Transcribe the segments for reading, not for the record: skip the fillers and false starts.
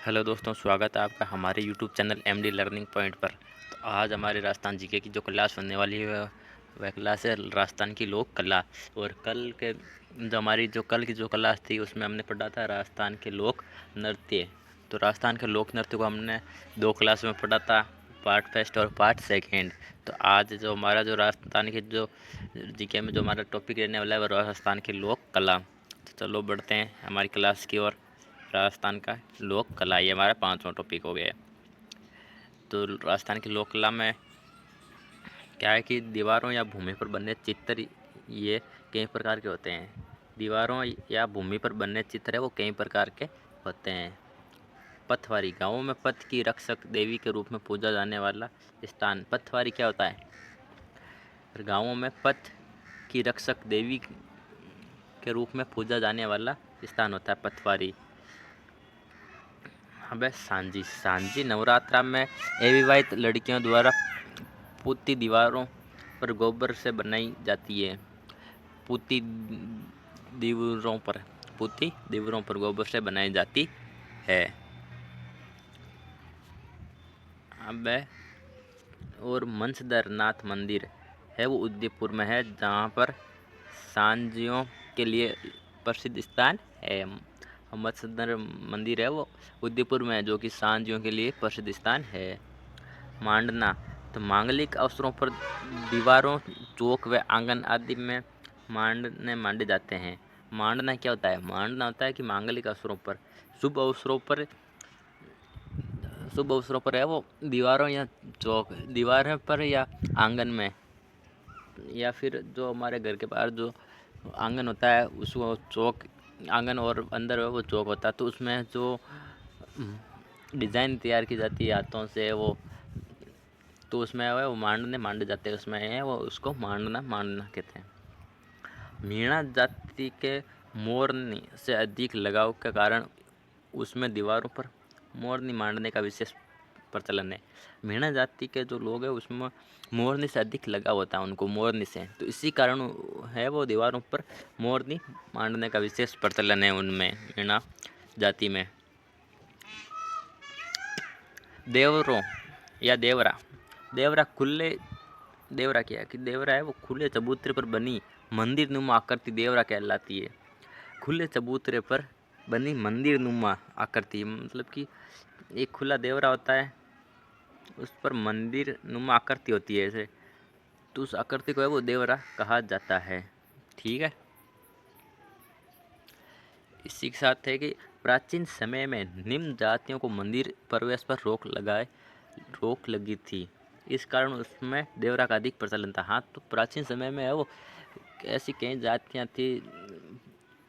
Hello दोस्तों, स्वागत है आपका हमारे YouTube channel MD learning point पर। तो आज हमारे राजस्थान जीके की जो क्लास होने वाली है वह क्लास है राजस्थान की लोक कला। और कल की जो क्लास थी उसमें हमने पढ़ा था राजस्थान के लोक नृत्य। तो राजस्थान के लोक नृत्य को हमने 2 क्लास में पढ़ा था, पार्ट फर्स्ट और पार्ट सेकेंड। तो आज जो हमारा जो राजस्थान के जो जीके में जो हमारा टॉपिक रहने वाला है वह राजस्थान की लोक कला। तो चलो बढ़ते हैं हमारी क्लास की ओर। राजस्थान का लोक कला ये हमारा 5वां टॉपिक हो गया है। तो राजस्थान की लोक कला में क्या है कि दीवारों या भूमि पर बने चित्र ये कई प्रकार के होते हैं। दीवारों या भूमि पर बने चित्र है वो कई प्रकार के होते हैं। पथवारी, गाँवों में पथ की रक्षक देवी के रूप में पूजा जाने वाला स्थान। पथवारी क्या होता है? गाँवों में पथ की रक्षक देवी के रूप में पूजा जाने वाला स्थान होता है पथवारी। अब सांझी, सांझी नवरात्रा में अविवाहित लड़कियों द्वारा पुती दीवारों पर गोबर से बनाई जाती है। पुती दीवारों पर गोबर से बनाई जाती है। अब और मंसदर नाथ मंदिर है वो उदयपुर में है, जहाँ पर सांझियों के लिए प्रसिद्ध स्थान है। मंसदर मंदिर है वो उदयपुर में है, जो कि सांझियों के लिए प्रसिद्ध स्थान है। मांडना, तो मांगलिक अवसरों पर दीवारों, चौक व आंगन आदि में मांडे जाते हैं। मांडना क्या होता है? मांडना होता है कि मांगलिक अवसरों पर, शुभ अवसरों पर है वो दीवारों या दीवार पर या आंगन में, या फिर जो हमारे घर के बाहर जो आंगन होता है उसको चौक, आंगन और अंदर है वो चौक होता है। तो उसमें जो डिज़ाइन तैयार की जाती है हाथों से वो, तो उसमें है वो मांडे जाते हैं, उसमें है वो उसको मांडना कहते हैं। मीणा जाति के मोरनी से अधिक लगाव के कारण उसमें दीवारों पर मोरनी मांडने का विशेष प्रचलन है। मीणा जाति के जो लोग हैं उसमें मोरनी से अधिक लगाव होता है उनको, मोरनी से, तो इसी कारण है वो दीवारों पर मोरनी मांडने का विशेष प्रचलन है उनमें, मीणा जाति में। देवरों या देवरा, देवरा क्या है कि देवरा है वो खुले चबूतरे पर बनी मंदिर नुमा आकृति देवरा कहलाती है। खुले चबूतरे पर बनी मंदिर नुमा आकृति मतलब कि एक खुला देवरा होता है, उस पर मंदिर नुमा आकृति होती है ऐसे, तो उस आकृति को है वो देवरा कहा जाता है। ठीक है। इसी के साथ है कि प्राचीन समय में निम्न जातियों को मंदिर प्रवेश पर रोक लगी थी, इस कारण उसमें देवरा का अधिक प्रचलन था। हाँ, तो प्राचीन समय में है वो ऐसी कई जातियाँ थी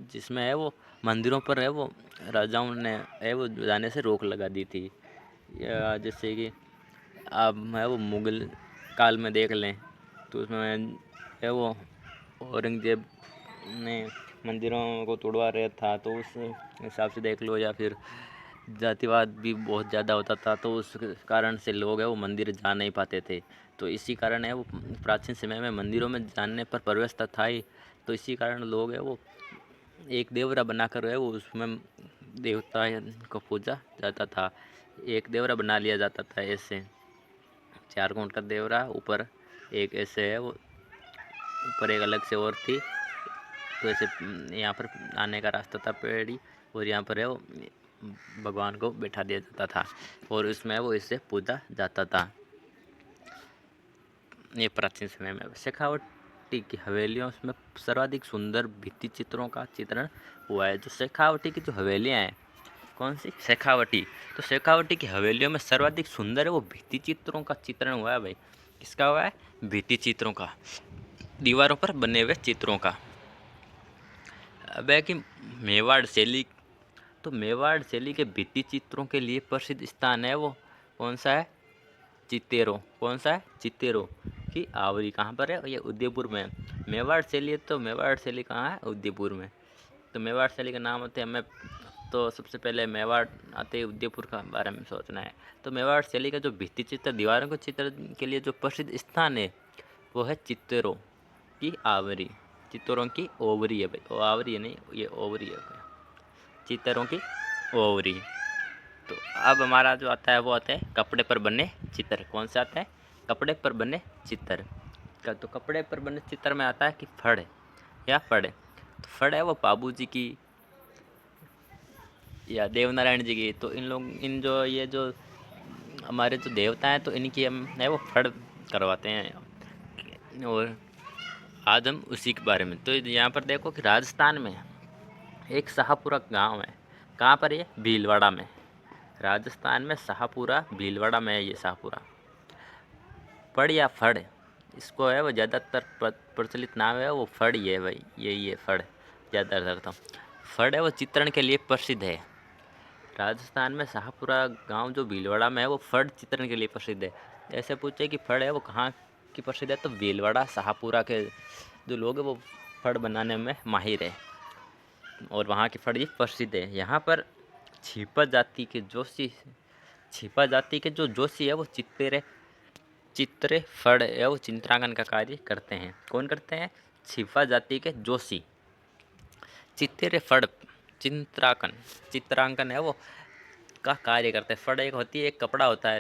जिसमें है वो मंदिरों पर है वो राजाओं ने है वो जाने से रोक लगा दी थी। या जैसे कि आप है वो मुगल काल में देख लें तो उसमें है वो औरंगजेब ने मंदिरों को तोड़वा रहा था, तो उस हिसाब से देख लो, या फिर जातिवाद भी बहुत ज़्यादा होता था, तो उस कारण से लोग है वो मंदिर जा नहीं पाते थे। तो इसी कारण है वो प्राचीन समय में मंदिरों में जाने पर प्रवेश था ही, तो इसी कारण लोग है वो एक देवरा बनाकर है वो उसमें देवता को पूजा जाता था। एक देवरा बना लिया जाता था ऐसे, 4 कोण का देवरा, ऊपर एक ऐसे है वो, ऊपर एक अलग से और थी, तो ऐसे यहाँ पर आने का रास्ता था पेड़ी, और यहाँ पर है वो भगवान को बैठा दिया जाता था और इसमें वो इससे पूजा जाता था। ये प्राचीन समय में शेखावटी की हवेलियों में सर्वाधिक सुंदर भित्ति चित्रों का चित्रण हुआ है। जो शेखावटी की जो हवेलियाँ हैं, कौन सी? शेखावटी। तो शेखावटी की हवेलियों में सर्वाधिक सुंदर है वो भित्ति चित्रों का चित्रण हुआ है भाई। किसका हुआ है? भित्ति चित्रों का, दीवारों पर बने हुए चित्रों का। अब है कि मेवाड़ शैली, तो मेवाड़ शैली के भित्ति चित्रों के लिए प्रसिद्ध स्थान है वो कौन सा है? चित्तेरो। कौन सा है? चित्तेरो की आवरी। कहाँ पर है? ये उदयपुर में। मेवाड़ शैली है, तो मेवाड़ शैली कहाँ है? उदयपुर में। तो मेवाड़ शैली का नाम होते हैं, हमें तो सबसे पहले मेवाड़ आते ही उदयपुर का बारे में सोचना है। तो मेवाड़ शैली का जो भित्ति चित्र, दीवारों के चित्र के लिए जो प्रसिद्ध स्थान है वो है चित्तेरों की आवरी। चित्तौरों की ओवरी है भाई, वो आवरी है नहीं, ये ओवरी है। चित्तौरों की ओवरी। तो अब हमारा जो आता है वो आता है कपड़े पर बने चित्र। कौन सा आता है? कपड़े पर बने चित्र। तो कपड़े पर बने चित्र में आता है कि फड़ या फड़। तो फड़ है वो बाबू जी की या देवनारायण जी की। तो इन जो ये जो हमारे जो देवता हैं तो इनकी हम है वो फड़ करवाते हैं। और आज हम उसी के बारे में, तो यहाँ पर देखो कि राजस्थान में एक शाहपुरा गांव है। कहाँ पर? ये भीलवाड़ा में। राजस्थान में शाहपुरा, भीलवाड़ा में है ये शाहपुरा। फड़ या फड़, इसको है वो ज़्यादातर प्रचलित नाम है वो फड़ ही है भाई, यही है फड़ ज़्यादातर। तो फड़ है वो चित्रण के लिए प्रसिद्ध है। राजस्थान में शाहपुरा गांव जो भीलवाड़ा में है वो फड़ चित्रण के लिए प्रसिद्ध है। ऐसे पूछे कि फड़ है वो कहाँ की प्रसिद्ध है, तो भीलवाड़ा शाहपुरा के जो लोग हैं वो फड़ बनाने में माहिर है और वहाँ की फड़ ही प्रसिद्ध है। यहाँ पर छिपा जाति के जो जोशी है वो चित्रे फड़ है वो चित्रांकन का कार्य करते हैं। कौन करते हैं? छिपा जाति के जोशी चित्रे फड़ चित्रांकन है वो का कार्य करते हैं। फड़ एक होती है, एक कपड़ा होता है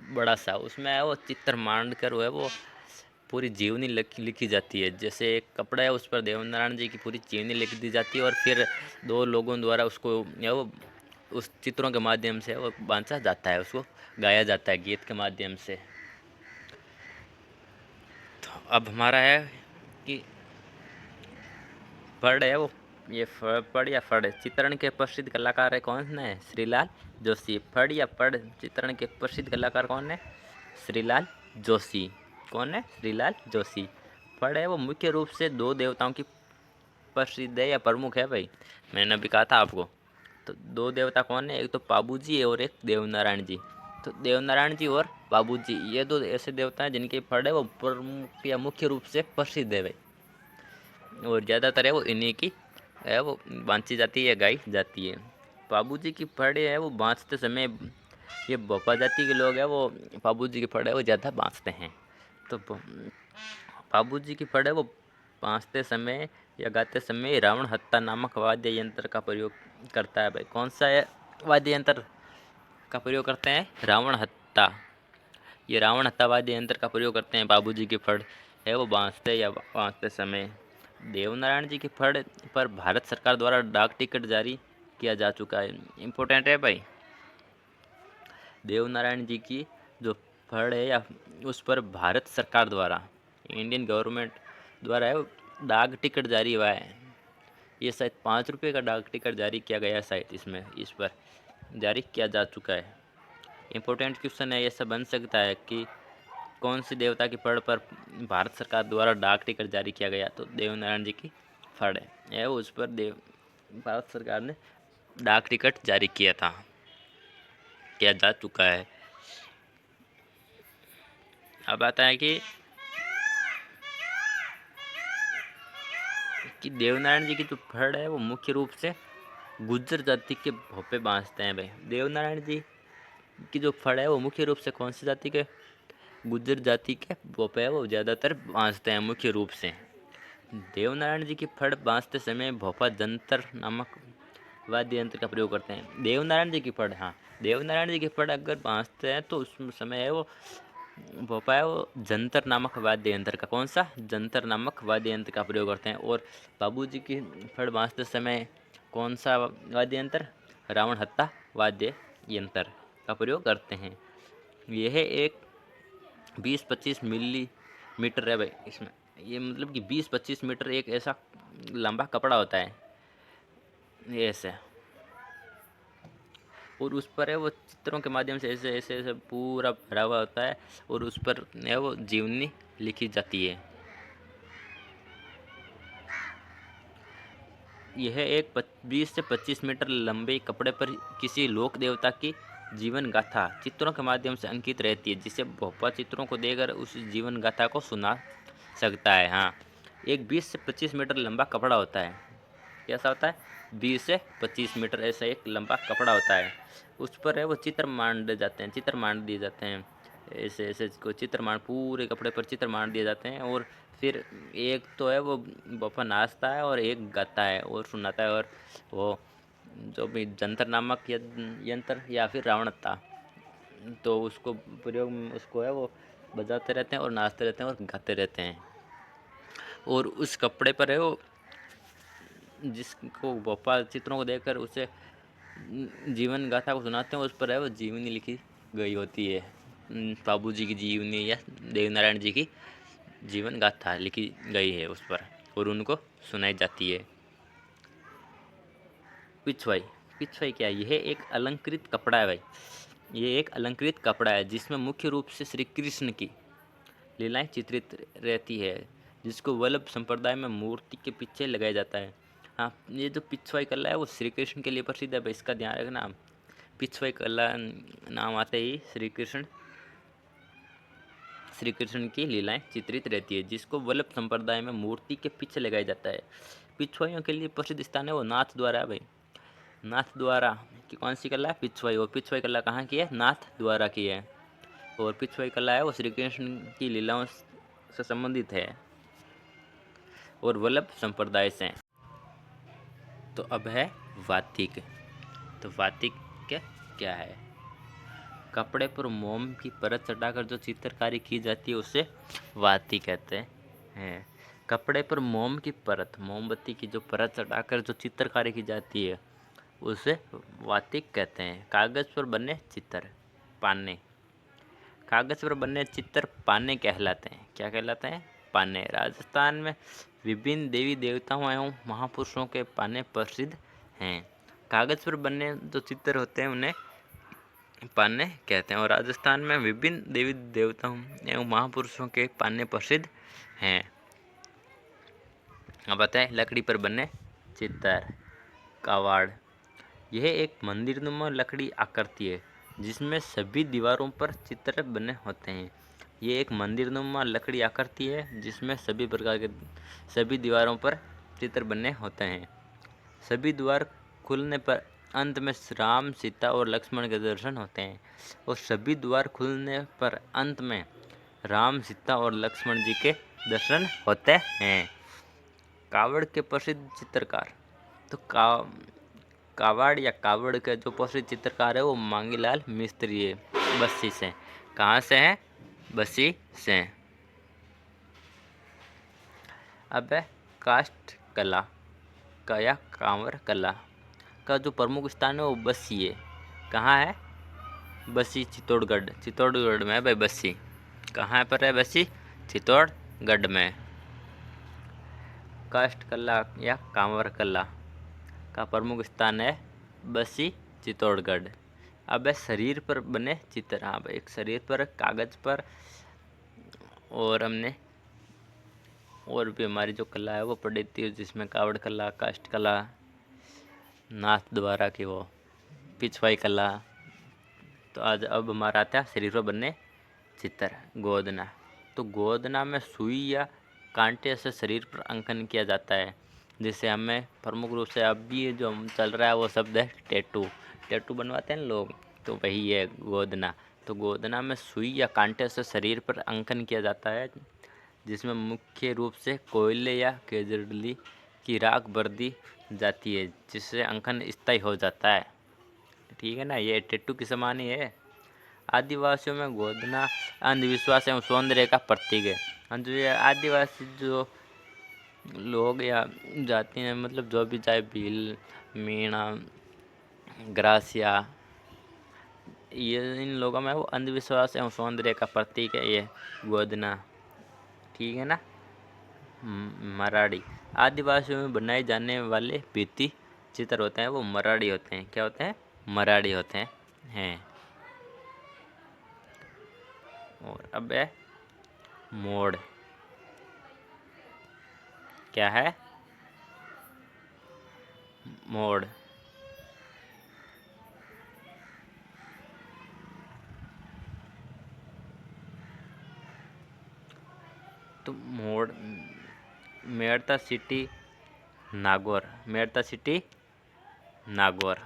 बड़ा सा, उसमें है वो चित्र मांड कर वो है वो पूरी जीवनी लिखी जाती है। जैसे एक कपड़ा है उस पर देवनारायण जी की पूरी जीवनी लिख दी जाती है और फिर दो लोगों द्वारा उसको या वो उस चित्रों के माध्यम से वो बांधा जाता है, उसको गाया जाता है गीत के माध्यम से। तो अब हमारा है कि फड़ है वो ये फड़ या फड़ चित्रण के प्रसिद्ध कलाकार है कौन है? श्रीलाल जोशी। फड़ या फड़ चित्रण के प्रसिद्ध कलाकार कौन है? श्रीलाल जोशी। कौन है? श्रीलाल जोशी। फड़ है वो मुख्य रूप से दो देवताओं की प्रसिद्ध है या प्रमुख है भाई, मैंने अभी कहा था आपको। तो दो देवता कौन है? एक तो बाबू जी और एक देवनारायण जी। तो देवनारायण जी और बाबू जी ये दो ऐसे देवता हैं जिनके फड़ है वो प्रमुख या मुख्य रूप से प्रसिद्ध है भाई, और ज़्यादातर है वो इन्हीं की है वो बांधी जाती है, गाई जाती है। बाबू जी की फड़े है वो बाँचते समय ये भोपा जाति के लोग हैं वो बाबू जी की फड़ है वो ज़्यादा बाँचते हैं। तो बाबू जी की फड़ है वो बाँचते समय या गाते समय रावण हत्ता नामक वाद्य यंत्र का प्रयोग करता है भाई। कौन सा है वाद्य यंत्र का प्रयोग करते हैं? रावण हत्ता। ये रावण हत्ता वाद्य यंत्र का प्रयोग करते हैं बाबू जी की फड़ है वो बाँचते समय। देवनारायण जी की फड़ पर भारत सरकार द्वारा डाक टिकट जारी किया जा चुका है। इम्पोर्टेंट है भाई, देवनारायण जी की जो फड़ है या उस पर भारत सरकार द्वारा, इंडियन गवर्नमेंट द्वारा है वो डाक टिकट जारी हुआ है। ये शायद 5 रुपये का डाक टिकट जारी किया गया है शायद, इसमें इस पर जारी किया जा चुका है। इम्पोर्टेंट क्वेश्चन है, ऐसा बन सकता है कि कौन सी देवता की फड़ पर भारत सरकार द्वारा डाक टिकट जारी किया गया? तो देवनारायण जी की फड़ है उस पर भारत सरकार ने डाक टिकट जारी किया जा चुका है। अब आता है कि देवनारायण जी की जो फड़ है वो मुख्य रूप से गुज्जर जाति के भोपे बांधते हैं भाई। देवनारायण जी की जो फड़ है वो मुख्य रूप से कौन सी जाति के? गुज्जर जाति के भोपे है वो ज़्यादातर बांधते हैं मुख्य रूप से। देवनारायण जी की फड़ बांधते समय भोपा जंतर नामक वाद्य यंत्र का प्रयोग करते हैं। देवनारायण जी की फड़, हाँ, देवनारायण जी की फड़ अगर बांधते हैं तो उस समय है वो भोपा है वो जंतर नामक वाद्य यंत्र का, कौन सा? जंतर नामक वाद्य यंत्र का प्रयोग करते हैं। और बाबू जी की फड़ बांधते समय कौन सा वाद्य यंत्र? रावण हत्ता वाद्य यंत्र का प्रयोग करते हैं। यह एक 20-25 मिलीमीटर है भाई इसमें, ये मतलब कि 20-25 मीटर एक ऐसा लंबा कपड़ा होता है ये ऐसे, और उस पर है वो चित्रों के माध्यम से ऐसे ऐसे ऐसे पूरा भरा हुआ होता है और उस पर है वो जीवनी लिखी जाती है। यह एक 20 से 25 मीटर लंबे कपड़े पर किसी लोक देवता की जीवन गाथा चित्रों के माध्यम से अंकित रहती है, जिसे भोपा चित्रों को देकर उस जीवन गाथा को सुना सकता है। हाँ, एक 20 से 25 मीटर लंबा कपड़ा होता है। कैसा होता है? 20 से 25 मीटर ऐसा एक लंबा कपड़ा होता है। उस पर है वो चित्र मांड दिए जाते हैं ऐसे ऐसे को चित्र मांड पूरे कपड़े पर चित्र मांड दिए जाते हैं। और फिर एक तो है वो बफा नाचता है और एक गाता है और सुनाता है और वो जो भी जंतर नामक यंत्र या फिर रावण था, तो उसको प्रयोग उसको है वो बजाते रहते हैं और नाचते रहते हैं और गाते रहते हैं। और उस कपड़े पर है वो जिसको भोपाल चित्रों को देखकर उसे जीवन गाथा को सुनाते हैं, उस पर है वो जीवनी लिखी गई होती है। बाबू जी की जीवनी या देवनारायण जी की जीवन गाथा लिखी गई है उस पर और उनको सुनाई जाती है। पिछवाई, पिछवाई क्या है? यह एक अलंकृत कपड़ा है भाई। ये एक अलंकृत कपड़ा है जिसमें मुख्य रूप से श्री कृष्ण की लीलाएं चित्रित रहती है, जिसको वल्लभ संप्रदाय में मूर्ति के पीछे लगाया जाता है। हाँ, ये जो पिछवाई कला है वो श्री कृष्ण के लिए प्रसिद्ध है भाई, इसका ध्यान रखना। पिछवाई कला नाम आते ही श्री कृष्ण की लीलाएं चित्रित रहती है, जिसको वल्लभ संप्रदाय में मूर्ति के पीछे लगाया जाता है। पिछवाइयों के लिए प्रसिद्ध स्थान है वो नाथ द्वारा है भाई। नाथ द्वारा की कौन सी कला है? पिछवाई। और पिछवाई कला कहाँ की है? नाथ द्वारा की है। और पिछवाई कला है वो श्री कृष्ण की लीलाओं से संबंधित है और वल्लभ संप्रदाय से। तो अब है वातिक। तो वातिक क्या है? कपड़े पर मोम की परत चढ़ाकर जो चित्रकारी की जाती है उसे वाती कहते हैं। कपड़े पर मोम की परत, मोमबत्ती की जो परत चढ़ाकर जो चित्रकारी की जाती है उसे वातिक कहते हैं। कागज पर बने चित्र, पाने। कागज पर बने चित्र पाने कहलाते हैं। क्या कहलाते हैं? पाने। राजस्थान में विभिन्न देवी देवताओं एवं महापुरुषों के पाने प्रसिद्ध हैं। कागज पर बने जो चित्र होते हैं उन्हें पाने कहते हैं और राजस्थान में विभिन्न देवी देवताओं एवं महापुरुषों के पाने प्रसिद्ध हैं। अब बताएं लकड़ी पर बने चित्र, कावड़। यह एक मंदिरनुमा लकड़ी आकृति है जिसमें सभी दीवारों पर चित्र बने होते हैं। ये एक मंदिरनुमा लकड़ी आकृति है जिसमें सभी प्रकार के सभी दीवारों पर चित्र बने होते हैं। सभी द्वार खुलने पर अंत में राम, सीता और लक्ष्मण के दर्शन होते हैं और सभी द्वार खुलने पर अंत में राम, सीता और लक्ष्मण जी के दर्शन होते हैं। कावड़ के प्रसिद्ध चित्रकार। तो कावड़ या कावड़ के जो प्रसिद्ध चित्रकार है वो मांगीलाल मिस्त्री है, बस्सी से। कहाँ से है? बस्सी से। अब है काष्ठ कला का या कांवर कला का जो प्रमुख स्थान है वो बस्सी है। कहाँ है? बस्सी चित्तौड़गढ़। चित्तौड़गढ़ में है भाई बस्सी। कहाँ पर है बस्सी? चित्तौड़गढ़ में। काष्ठ कला या कांवर कला का प्रमुख स्थान है बस्सी, चित्तौड़गढ़। अब है शरीर पर बने चित्र। हाँ भाई, एक शरीर पर कागज पर और हमने और भी हमारी जो कला है वो पढ़ी थी जिसमें कावड़ कला, काष्ठ कला, नाथ द्वारा की वो पिछवाई कला। तो आज अब हमारा आता है शरीर पर बनने चित्र, गोदना। तो गोदना में सुई या कांटे से शरीर पर अंकन किया जाता है, जिससे हमें प्रमुख रूप से अब भी जो चल रहा है वो शब्द है टैटू। टैटू बनवाते हैं लोग, तो वही है गोदना। तो गोदना में सुई या कांटे से शरीर पर अंकन किया जाता है, जिसमें मुख्य रूप से कोयले या केजड़ली की राख भर दी जाती है, जिससे अंकन स्थायी हो जाता है। ठीक है ना, ये टैटू के समान ही है। आदिवासियों में गोदना अंधविश्वास एवं सौंदर्य का प्रतीक है। जो ये आदिवासी जो लोग या जाति हैं, मतलब जो भी चाहे भील, मीणा, ग्रासिया, ये इन लोगों में वो अंधविश्वास एवं सौंदर्य का प्रतीक है ये गोदना। ठीक है ना। मराठी। आदिवासियों में बनाए जाने वाले भित्ति चित्र होते हैं वो मराठी होते हैं। क्या होते हैं? मराठी होते हैं। और अब है मोड़। क्या है? मोड़। तो मोड़ मेड़ता सिटी नागौर। मेड़ता सिटी नागौर।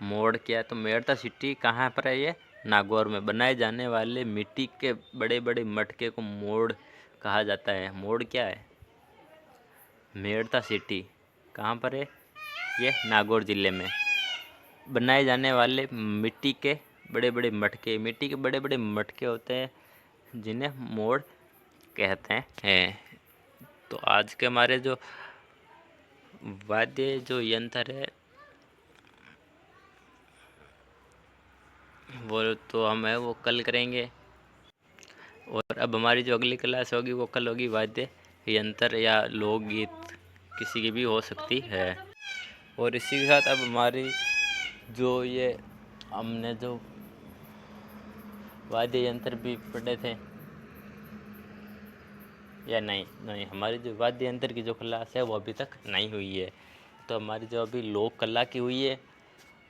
मोड़ क्या है? तो मेड़ता सिटी कहाँ पर है? ये नागौर में। बनाए जाने वाले मिट्टी के बड़े बड़े मटके को मोड़ कहा जाता है। मोड़ क्या है? मेड़ता सिटी कहाँ पर है? ये नागौर ज़िले में बनाए जाने वाले मिट्टी के बड़े बड़े मटके होते हैं जिन्हें मोड़ कहते हैं। तो आज के हमारे जो वाद्य जो यंत्र है वो तो हम है वो कल करेंगे। और अब हमारी जो अगली क्लास होगी वो कल होगी वाद्य यंत्र या लोकगीत किसी की भी हो सकती है। और इसी के साथ अब हमारी जो ये हमने जो वाद्य यंत्र भी पढ़े थे या नहीं हमारी जो वाद्य यंत्र की जो क्लास है वो अभी तक नहीं हुई है। तो हमारी जो अभी लोक कला की हुई है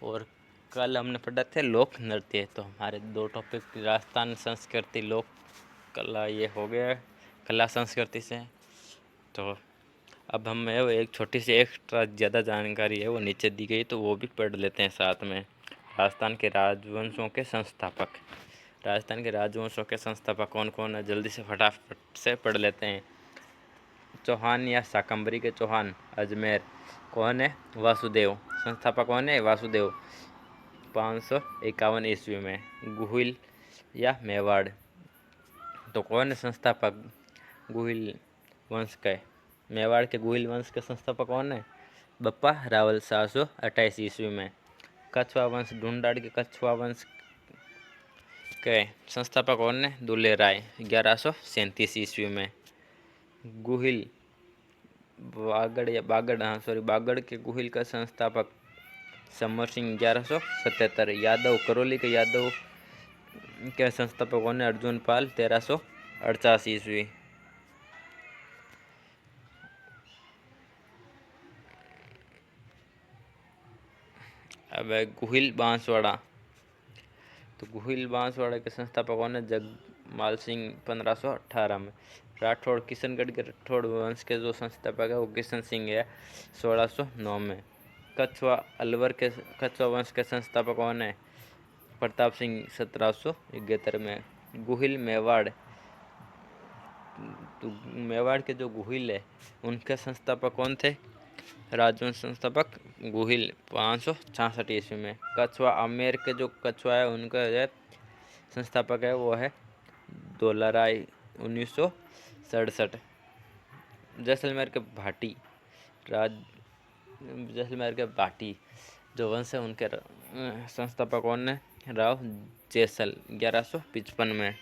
और कल हमने पढ़ा थे लोक नृत्य। तो हमारे दो टॉपिक राजस्थान संस्कृति लोक कला ये हो गया कला संस्कृति से। तो अब हम है वो एक छोटी सी एक्स्ट्रा ज़्यादा जानकारी है वो नीचे दी गई तो वो भी पढ़ लेते हैं साथ में। राजस्थान के राजवंशों के संस्थापक कौन कौन है जल्दी से फटाफट से पढ़ लेते हैं। चौहान या शाकंभरी के चौहान अजमेर कौन है वासुदेव। संस्थापक कौन है वासुदेव 551 ईस्वी में। गुहिल या मेवाड़ तो कौन है संस्थापक गुहिल वंश के। मेवाड़ के गुहिल वंश के संस्थापक कौन है बप्पा रावल 728 ईस्वी में। कछवा वंश ढूंढाड़ के कछवा वंश के संस्थापक कौन है दुल्हे राय 1137 ईस्वी में। गुहिल बागड़ के गुहिल का संस्थापक समर सिंह 1177। यादव करौली के यादव के संस्थापक कौन है अर्जुन पाल 1388 ईस्वी। अब है गुहिल बांसवाड़ा तो गुहिल बांसवाड़ा के संस्थापक कौन है जगमाल सिंह 1518 में। राठौड़ किशनगढ़ के राठौड़ वंश के जो संस्थापक है वो किशन सिंह है 1609 में। कछवा अलवर के कछवा वंश के संस्थापक कौन है प्रताप सिंह 1771 में। गुहिल मेवाड़ तो मेवाड़ के जो गुहिल है उनके संस्थापक कौन थे राजवंश संस्थापक गुहिल 566 ईस्वी में। कछवा आमेर के जो कछवा है उनका जो संस्थापक है वो है दोलाराय 1967। जैसलमेर के भाटी जो वंश है उनके संस्थापक कौन है राव जैसल 1155 में।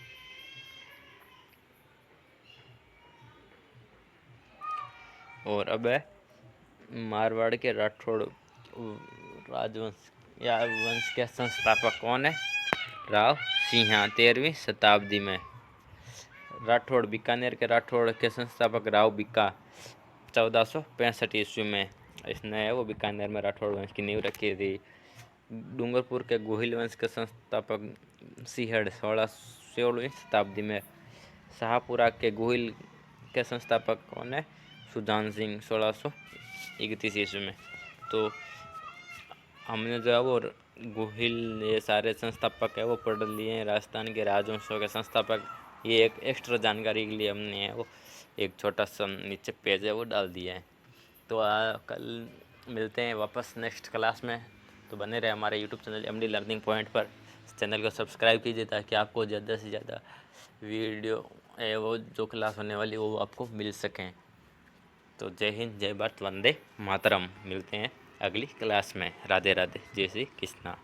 और अब है मारवाड़ के राठौड़ राजवंश या वंश के संस्थापक कौन है राव सिंहा 13वीं शताब्दी में। राठौड़ बीकानेर के राठौड़ के संस्थापक राव बीका 1465 ईस्वी में। इसने वो बीकानेर में राठौड़ वंश की नींव रखी थी। डूंगरपुर के गुहिल वंश के संस्थापक सिंहड़ 16वीं शताब्दी में। शाहपुरा के गुहिल के संस्थापक कौन है सुजान सिंह 1631 ईस्वी में। तो हमने जो है वो गुहिल ये सारे संस्थापक है वो पढ़ लिए हैं राजस्थान के राजवंशों के संस्थापक। ये एक एक्स्ट्रा जानकारी के लिए हमने है वो एक छोटा सा नीचे पेज है वो डाल दिया है। तो कल मिलते हैं वापस नेक्स्ट क्लास में। तो बने रहे हमारे YouTube channel MD learning point पर। चैनल को सब्सक्राइब कीजिए ताकि आपको ज़्यादा से ज़्यादा वीडियो है वो जो क्लास होने वाली वो आपको मिल सकें। तो जय हिंद जय भारत वंदे मातरम। मिलते हैं अगली क्लास में। राधे राधे जय श्री कृष्णा।